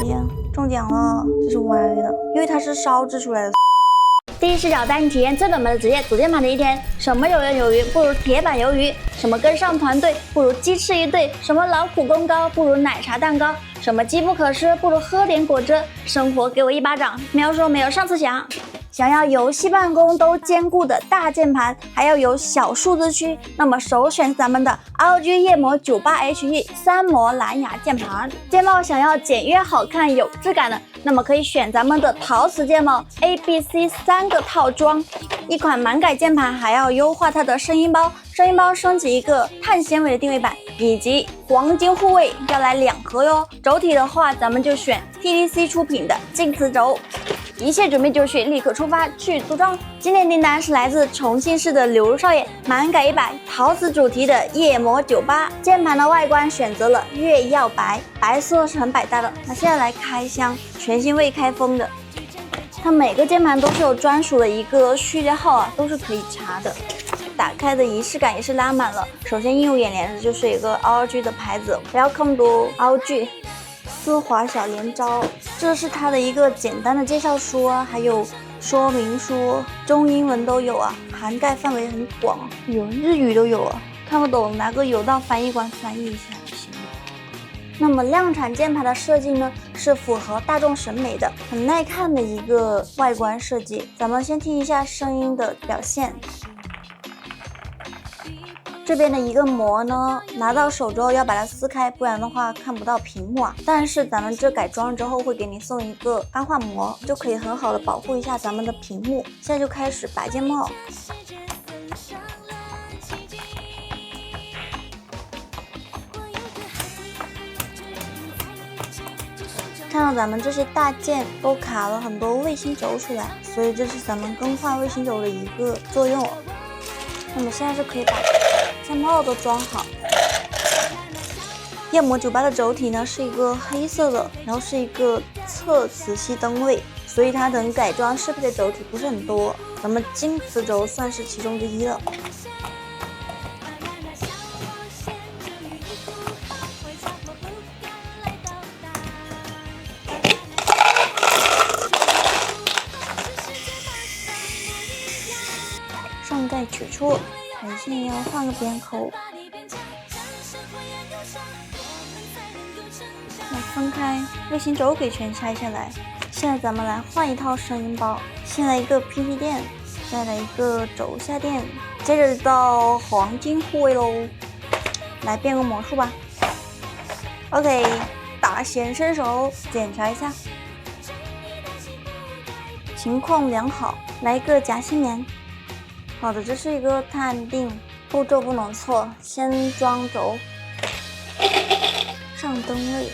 哎呀，中奖了，这是歪的，因为它是烧制出来的。第一视角带你体验最冷门的职业——组键盘的一天。什么有刃有余不如铁板鱿鱼？什么跟上团队不如鸡翅一对？什么劳苦功高不如奶茶蛋糕？什么机不可失不如喝点果汁？生活给我一巴掌，秒说没有上次响。想要游戏办公都兼顾的大键盘，还要有小数字区，那么首选咱们的 ROG 夜魔 98HE 3模蓝牙键盘。键帽想要简约好看有质感的，那么可以选咱们的陶瓷键帽 A、B、C 3个套装。一款满改键盘还要优化它的声音包，声音包升级一个碳纤维的定位板，以及黄金护卫要来2盒哟。轴体的话，咱们就选 TDC 出品的晋瓷轴。一切准备就绪，立刻出发去组装。今天订单是来自重庆市的刘少爷，满改100陶瓷主题的夜魔98。键盘的外观选择了月曜白，白色是很百搭的。那现在来开箱，全新未开封的。它每个键盘都是有专属的一个序列号啊，都是可以查的。打开的仪式感也是拉满了。首先映入眼帘的就是一个 ROG 的牌子 ，Welcome to ROG。丝滑小连招，这是它的一个简单的介绍书啊，还有说明书，中英文都有啊，涵盖范围很广，有日语都有啊，看不懂拿个有道翻译官翻译一下就行了。那么量产键盘的设计呢，是符合大众审美的，很耐看的一个外观设计。咱们先听一下声音的表现。这边的一个膜呢，拿到手之后要把它撕开，不然的话看不到屏幕啊。但是咱们这改装之后会给你送一个钢化膜，就可以很好的保护一下咱们的屏幕。现在就开始拔键帽。看到咱们这些大键都卡了很多卫星轴出来，所以这是咱们更换卫星轴的一个作用。那么现在是可以把键帽都装好。夜魔98的轴体呢是一个黑色的，然后是一个侧磁吸灯位，所以它能改装适配的轴体不是很多，咱们金磁轴算是其中之一了。上盖取出，排线要换个边口。那分开卫星轴给全拆下来。现在咱们来换一套声音包，先来一个 PP 垫，再来一个轴下垫，接着到黄金护卫喽。来变个魔术吧。OK， 大显身手，检查一下，情况良好。来一个夹心棉。好的，这是一个探定，步骤不能错。先装轴，上灯位，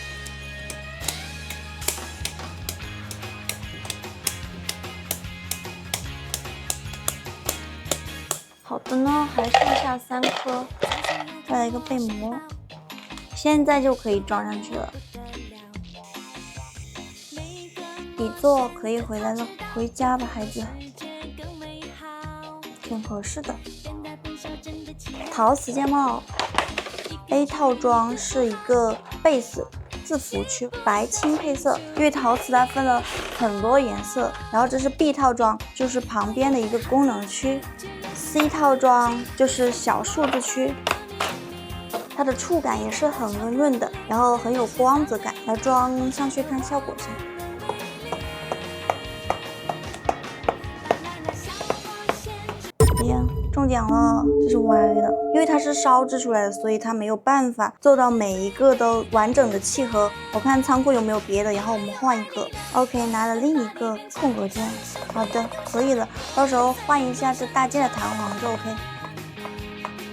好的呢，还剩下3颗，再来一个背膜，现在就可以装上去了。底座可以回来了，回家吧，孩子。挺合适的。陶瓷键帽 A 套装是一个 base 字符区，白青配色，因为陶瓷它分了很多颜色。然后这是 B 套装，就是旁边的一个功能区。C 套装就是小数字区，它的触感也是很温润的，然后很有光泽感。来装上去看效果先。哎呀，中奖了，这是歪的，因为它是烧制出来的，所以它没有办法做到每一个都完整的契合。我看仓库有没有别的，然后我们换一个。OK， 拿了另一个空格键，好的，可以了，到时候换一下这大键的弹簧就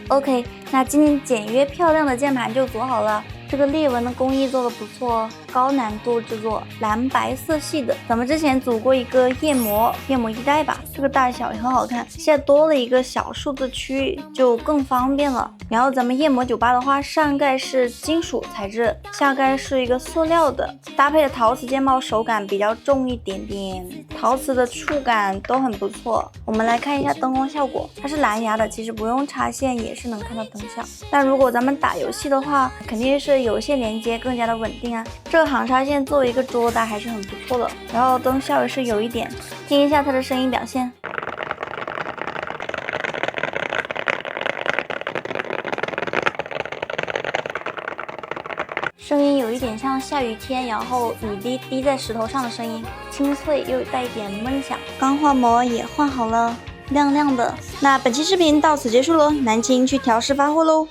OK。那今天简约漂亮的键盘就组好了。这个裂纹的工艺做的不错哦，高难度制作，蓝白色系的。咱们之前组过一个夜魔1代吧，这个大小也很好看。现在多了一个小数字区，就更方便了。然后咱们夜魔98的话，上盖是金属材质，下盖是一个塑料的，搭配的陶瓷键帽手感比较重一点点，陶瓷的触感都很不错。我们来看一下灯光效果，它是蓝牙的，其实不用插线也是能看到灯效。但如果咱们打游戏的话，肯定是有线连接更加的稳定啊。这个航沙线作为一个桌搭还是很不错的，然后灯效也是有一点。听一下它的声音表现。声音有一点像下雨天，然后雨滴滴在石头上的声音，清脆又带一点闷响。钢化膜也换好了，亮亮的。那本期视频到此结束喽，南青去调试发货喽。